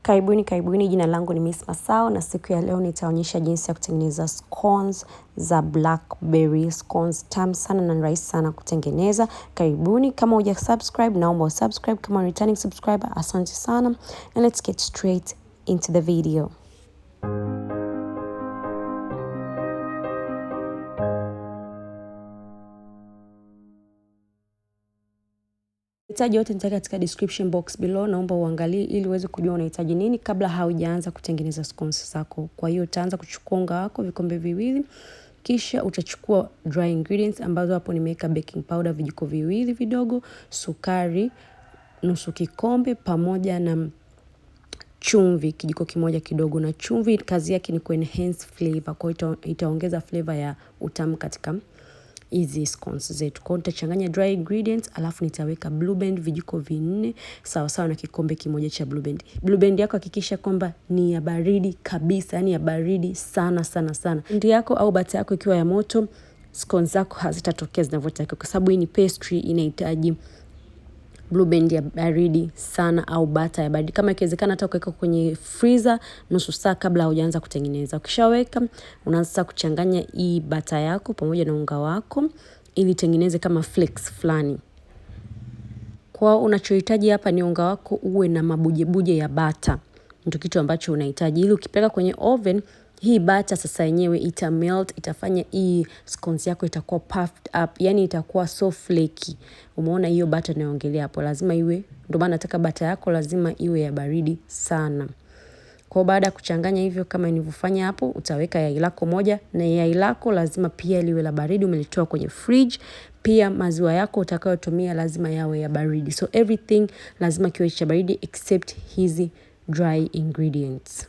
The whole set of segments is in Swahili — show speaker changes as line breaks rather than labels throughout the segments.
Karibuni, jina langu ni Miss Masao na siku ya leo nitaonyesha jinsi ya kutengeneza scones za Blackberry Scones. Tamu sana na rahisi sana kutengeneza. Karibuni, kama hujasubscribe naomba usubscribe, kama returning subscriber asante sana, and let's get straight into the video. Mahitaji yote nitaweka katika description box below, naomba uangalie ili uweze kujua unahitaji nini kabla haujaanza kutengeneza scones zako. Kwa hiyo utaanza kuchukua unga wako vikombe viwili, kisha utachukua dry ingredients ambazo hapo nimeweka baking powder vijiko viwili vidogo, sukari nusu kikombe pamoja na chumvi kijiko kimoja kidogo. Na chumvi kazi yake ni ku-enhance flavor, kwa hiyo itaongeza flavor ya utamu katika hizi scones zetu. Kwa hiyo nitachanganya dry ingredients, alafu nitaweka Blueband vijiko 4 sawa sawa na kikombe kimoja cha Blueband. Blueband yako hakikisha kwamba ni ya baridi kabisa, yani ya baridi sana sana sana. Ndio yako au bata yako ikiwa ya moto, scones zako hazitatokea zinavyotakiwa, kwa sababu hii ni pastry, inahitaji Blueband ya baridi sana au bata ya baridi. Kama ikiwezekana hata kuweka kwenye freezer nusu saa kabla hujaanza kutengeneza. Ukishaweka unaanza kuchanganya hii bata yako pamoja na unga wako ili tengeneze kama flakes fulani. Kwa unachohitaji hapa ni unga wako uwe na mabuje ya bata. Ndio kitu ambacho unahitaji. Ili ukipeka kwenye oven, hii bata sasa yenyewe ita melt, itafanya hii scones yako itakuwa puffed up, yani itakuwa so flaky. Umeona hiyo bata naongelea hapo, lazima iwe, ndio maana nataka bata yako lazima iwe ya baridi sana. Kwa baada ya kuchanganya hivyo kama nilivyofanya hapo, utaweka yai lako moja, na yai lako lazima pia liwe la baridi, umelitoa kwenye fridge. Pia maziwa yako utakayotumia lazima yawe ya baridi. So everything lazima kiwe cha baridi except hizi dry ingredients.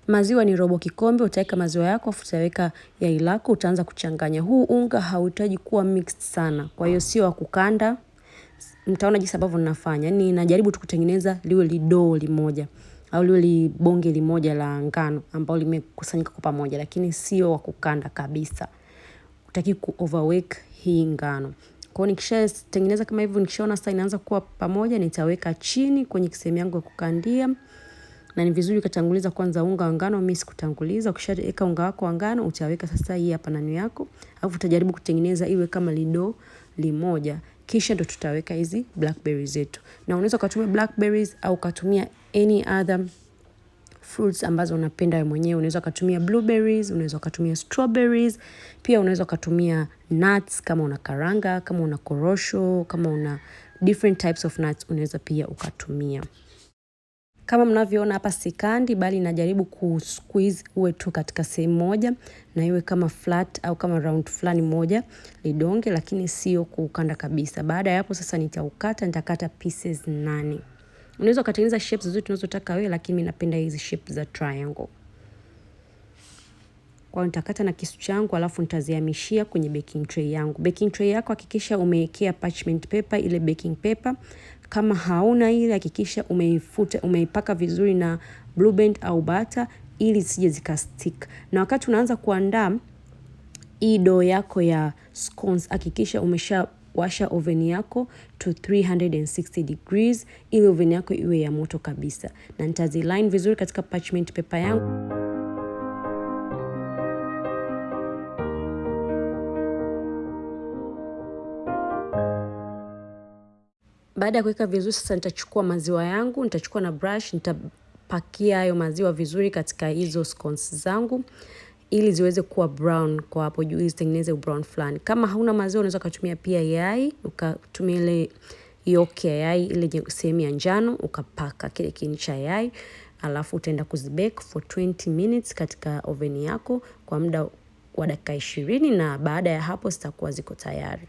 Maziwa ni robo kikombe, utaweka maziwa yako, utaweka yai lako, utaanza kuchanganya. Huu unga hauhitaji kuwa mixed sana, kwa hiyo sio wa kukanda. Mtaona jinsi ambavyo ninafanya. Yaani najaribu tu kutengeneza liwe lidoo limoja au liwe libonge limoja la ngano ambao limekusanyika kwa pamoja, lakini sio wa kukanda kabisa. Hutaki ku-overwork hii ngano. Kwa hiyo nikishatengeneza kama hivyo, nikishaona sasa inaanza kuwa pamoja, nitaweka chini kwenye kisehemu yangu ya kukandia. Na ni vizuri kutanguliza kwanza unga wa ngano, mimi sikutanguliza. Ukishaweka unga wako wa ngano, utaweka sasa hii hapa nani yako, alafu utajaribu kutengeneza iwe kama lido limoja. Kisha ndo tutaweka hizi blackberries zetu. Na unaweza kutumia blackberries au kutumia any other fruits ambazo unapenda wewe mwenyewe. Unaweza kutumia blueberries, unaweza kutumia strawberries, pia unaweza kutumia nuts kama una karanga, kama una korosho, kama una different types of nuts unaweza pia ukatumia. Kama mnavyoona hapa sikandi, bali najaribu kusqueeze uwe tu katika sehemu moja na iwe kama flat au kama round fulani moja lidonge, lakini sio kukanda kabisa. Baada ya hapo sasa nitakata pieces 8. Unaweza kutengeneza shapes zote unazotaka wewe, lakini mimi napenda hizi shapes za triangle. Kwa nitakata na kisu changu, alafu nitazihamishia kwenye baking tray yangu. Baking tray yako hakikisha umewekea parchment paper, ile baking paper. Kama hauna ile hakikisha umeipaka vizuri na Blueband au butter ili zisije zikastick. Na wakati unaanza kuandaa hii dough yako ya scones, hakikisha umeshawasha oven yako to 360 degrees ili oven yako iwe ya moto kabisa. Na nitaziline vizuri katika parchment paper yangu. Baada ya kuweka vizuri sasa nitachukua maziwa yangu, nitachukua na brush, nitapakia hayo maziwa vizuri katika hizo scones zangu ili ziweze kuwa brown kwa hapo juu, zitengeneze brown fulani. Kama hauna maziwa unaweza kutumia pia yai, ukatumia ile yolk ya yai ile sehemu ya njano, ukapaka kile kiini cha yai, alafu utaenda kuzibake for 20 minutes katika oven yako kwa muda wa dakika 20, na baada ya hapo zitakuwa ziko tayari.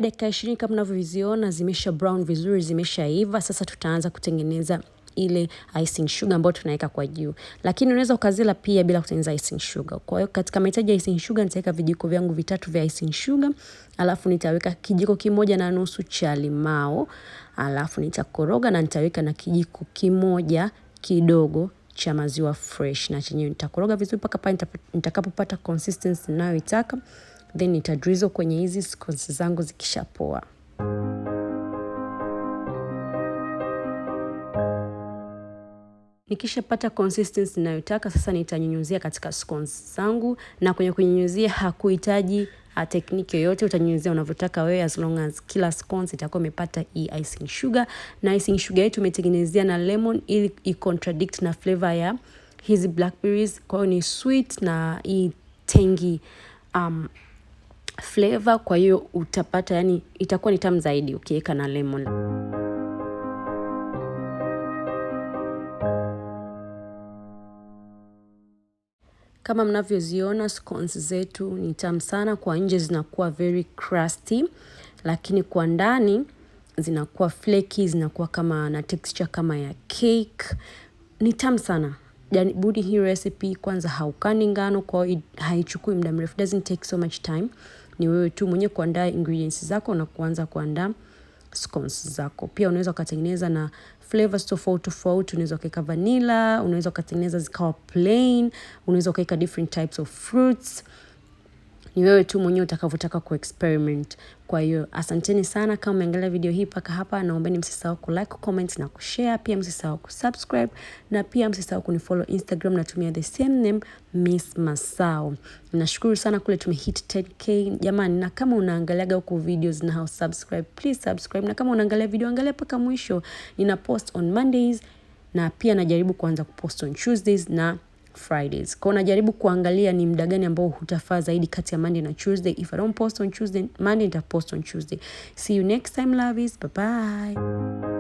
Dakika 20 kama mnavyoziona zimesha brown vizuri, zimeshaiva. Sasa tutaanza kutengeneza ile icing sugar ambayo tunaweka kwa juu. Lakini unaweza ukazila pia bila kutengeneza icing sugar. Kwa hiyo katika mahitaji ya icing sugar nitaweka vijiko vyangu 3 vya icing sugar, alafu nitaweka kijiko 1.5 cha limao, alafu nitakoroga na nitaweka na kijiko 1 kidogo cha maziwa fresh, na chenyewe nitakoroga vizuri mpaka pale nitakapopata consistency ninayoitaka. then nitadrizzle kwenye hizi scones zangu zikishapoa. Nikishapata consistency ninayotaka, sasa nitanyunyuzia katika scones zangu, na kwenye kunyunyuzia hakuhitaji technique yoyote, utanyunyuzia unavyotaka wewe, as long as kila scones itakuwa imepata hii icing sugar. Na icing sugar yetu umetengenezea na lemon ili i-contradict na flavor ya hizi blackberries. Kwa hiyo ni sweet na hii tangy flavor, kwa hiyo utapata yani itakuwa ni tamu zaidi ukiweka na lemon. Kama mnavyoziona scones zetu ni tamu sana, kwa nje zinakuwa very crusty, lakini kwa ndani zinakuwa flaky, zinakuwa kama na texture kama ya cake. Ni tamu sana. Jaribuni hii recipe. Kwanza haukani ngano, kwa hiyo haichukui muda mrefu, doesn't take so much time. Ni wewe tu mwenyewe kuandaa ingredients zako na kuanza kuandaa scones zako. Pia unaweza kutengeneza na flavors tofauti. Unaweza kuweka vanilla, unaweza kutengeneza zikawa plain, unaweza kuweka different types of fruits. Ni wewe tu mwenyewe utakavyotaka kuexperiment. Kwa hiyo asanteni sana kama umeangalia video hii mpaka hapa. Naomba msisahau ku-like, comment na kushare. Pia msisahau kusubscribe, na pia msisahau kunifollow Instagram, natumia the same name, Miss Masao. Nashukuru sana kule tumehit 10k jamani. Na kama unaangaliaga huko videos na subscribe, please subscribe. Na kama unaangalia video angalia mpaka mwisho. Nina post on Mondays, na pia najaribu kuanza kupost on Tuesdays na Fridays. Kwa najaribu kuangalia ni muda gani ambao hutafaa zaidi kati ya Monday na Tuesday. If I don't post on Tuesday, Monday nita post on Tuesday. See you next time lovies. Bye bye.